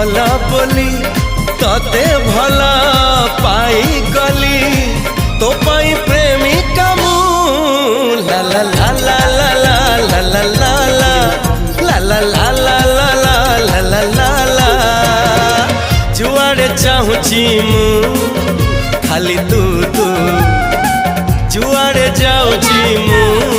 भला बोली तते भला पाई गली तो पाई प्रेमिका मु ला ला ला ला ला ला ला ला ला ला ला ला ला ला ला ला ला जुआड़े चाहूची मु खाली तू तू जुआड़े जाऊची मु।